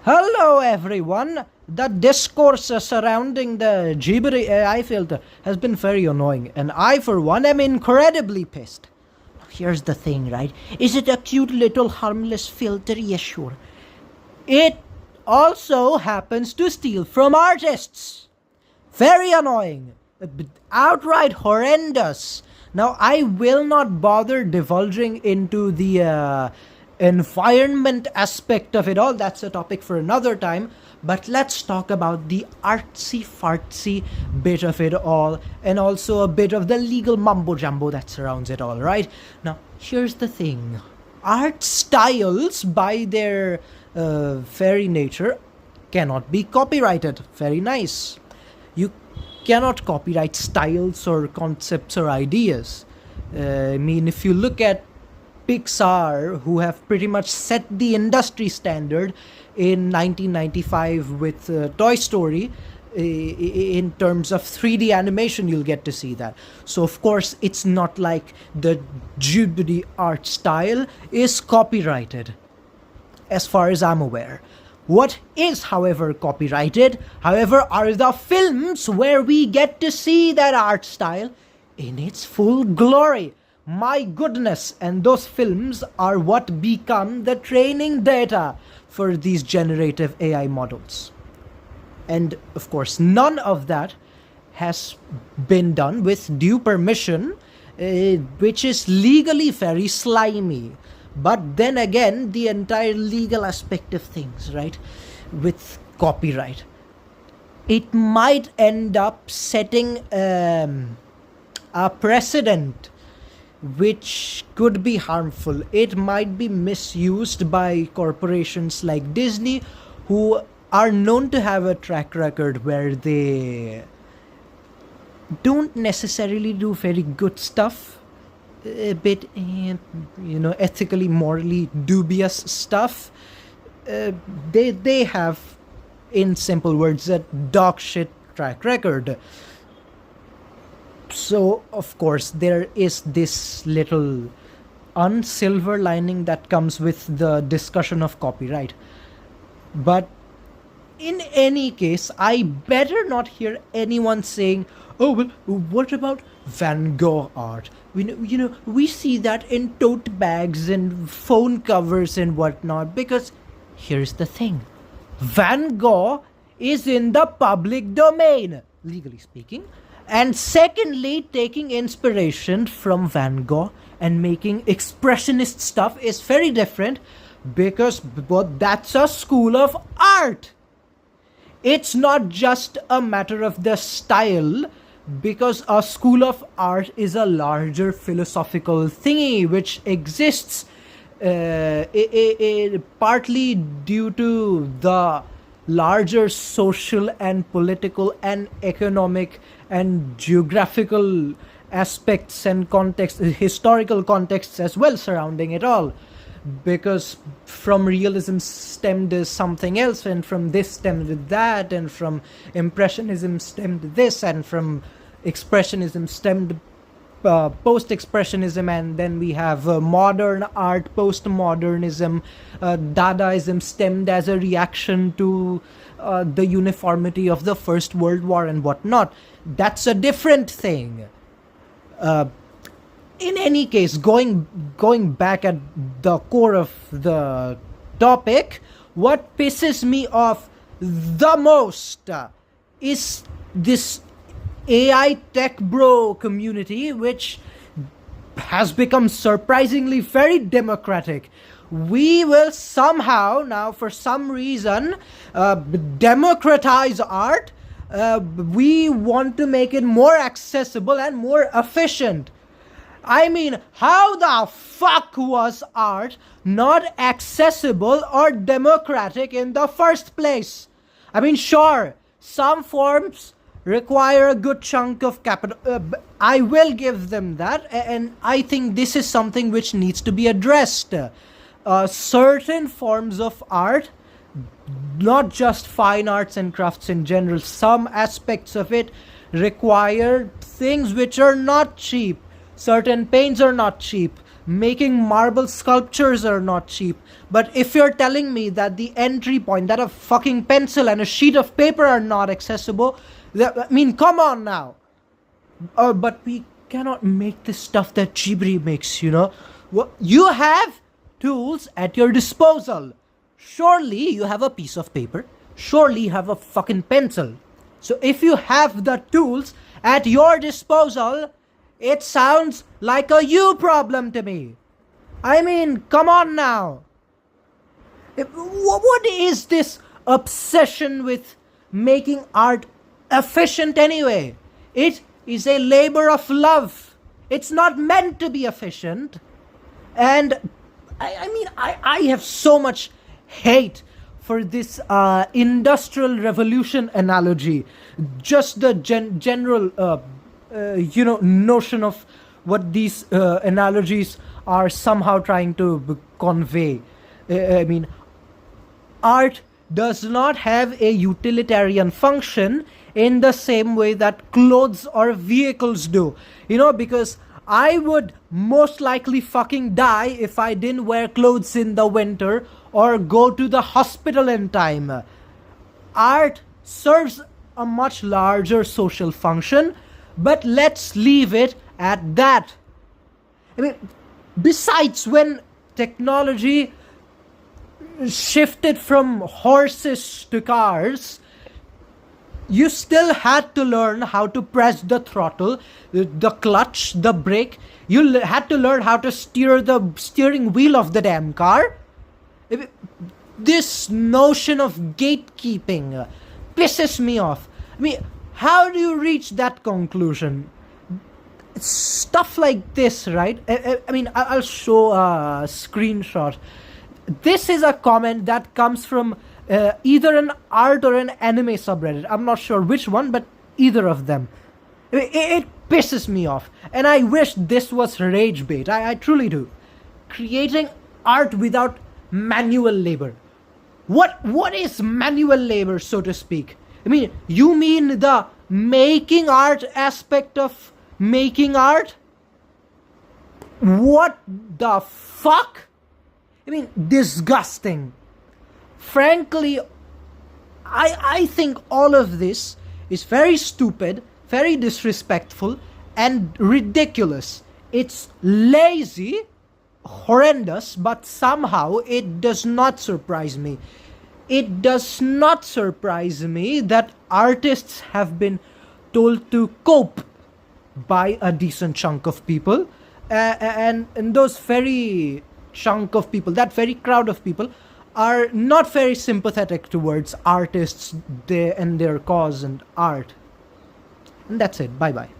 Hello everyone! The discourse surrounding the Ghibli AI filter has been very annoying, and I for one am incredibly pissed. Here's the thing, right? Is it a cute little harmless filter? Yes, sure. It also happens to steal from artists. Very annoying. Outright horrendous. Now, I will not bother divulging into the environment aspect of it all. That's a topic for another time. But let's talk about the artsy-fartsy bit of it all, and also a bit of the legal mumbo-jumbo that surrounds it all, right? Now, here's the thing. Art styles, by their very nature, cannot be copyrighted. Very nice. You cannot copyright styles or concepts or ideas. I mean, if you look at Pixar, who have pretty much set the industry standard in 1995 with Toy Story, in terms of 3D animation, you'll get to see that. So, of course, it's not like the Ghibli art style is copyrighted, as far as I'm aware. What is, however, copyrighted, however, are the films where we get to see that art style in its full glory. My goodness, and those films are what become the training data for these generative AI models. And of course, none of that has been done with due permission, which is legally very slimy. But then again, the entire legal aspect of things, right, with copyright, it might end up setting a precedent which could be harmful. It might be misused by corporations like Disney, who are known to have a track record where they don't necessarily do very good stuff, a bit, ethically, morally dubious stuff. They have, in simple words, a dog shit track record. So, of course, there is this little unsilver lining that comes with the discussion of copyright. But in any case, I better not hear anyone saying, oh, well, what about Van Gogh art? We see that in tote bags and phone covers and whatnot, because here's the thing. Van Gogh is in the public domain, legally speaking. And secondly, taking inspiration from Van Gogh and making expressionist stuff is very different, because that's a school of art. It's not just a matter of the style, because a school of art is a larger philosophical thingy which exists partly due to the larger social and political and economic and geographical aspects and context, historical contexts as well surrounding it all. Because from realism stemmed something else, and from this stemmed that, and from impressionism stemmed this, and from expressionism stemmed post-expressionism, and then we have modern art, post-modernism. Dadaism stemmed as a reaction to the uniformity of the First World War and whatnot. That's a different thing. In any case, going back at the core of the topic, what pisses me off the most is this AI tech bro community, which has become surprisingly very democratic. We will somehow now, for some reason, democratize art. We want to make it more accessible and more efficient. I mean, how the fuck was art not accessible or democratic in the first place? I mean, sure, some forms require a good chunk of capital. I will give them that, and I think this is something which needs to be addressed. Certain forms of art, not just fine arts and crafts in general, some aspects of it require things which are not cheap. Certain paints are not cheap. making marble sculptures are not cheap. But if you're telling me that the entry point, that a fucking pencil and a sheet of paper are not accessible, I mean, come on now. But we cannot make the stuff that Ghibli makes, you know. You have tools at your disposal. Surely you have a piece of paper. Surely you have a fucking pencil. So if you have the tools at your disposal, it sounds like a you problem to me. I mean, come on now. What is this obsession with making art efficient anyway? It is a labor of love. It's not meant to be efficient. And I have so much hate for this industrial revolution analogy. Just the general, notion of what these analogies are somehow trying to convey. I mean, art does not have a utilitarian function in the same way that clothes or vehicles do. You know, because I would most likely fucking die if I didn't wear clothes in the winter or go to the hospital in time. Art serves a much larger social function, but let's leave it at that. I mean, besides, when technology shifted from horses to cars, you still had to learn how to press the throttle, the clutch, the brake. You had to learn how to steer the steering wheel of the damn car. This notion of gatekeeping pisses me off. I mean, how do you reach that conclusion? Stuff like this, right? I mean, I'll show a screenshot. This is a comment that comes from either an art or an anime subreddit. I'm not sure which one, but either of them. It pisses me off. And I wish this was rage bait. I truly do. Creating art without manual labor. What is manual labor, so to speak? I mean, you mean the making art aspect of making art? What the fuck? I mean, disgusting. Frankly, I think all of this is very stupid, very disrespectful, and ridiculous. It's lazy, horrendous, but somehow it does not surprise me. It does not surprise me that artists have been told to cope by a decent chunk of people, and those very chunk of people, that very crowd of people, are not very sympathetic towards artists and their cause and art. And that's it. Bye bye.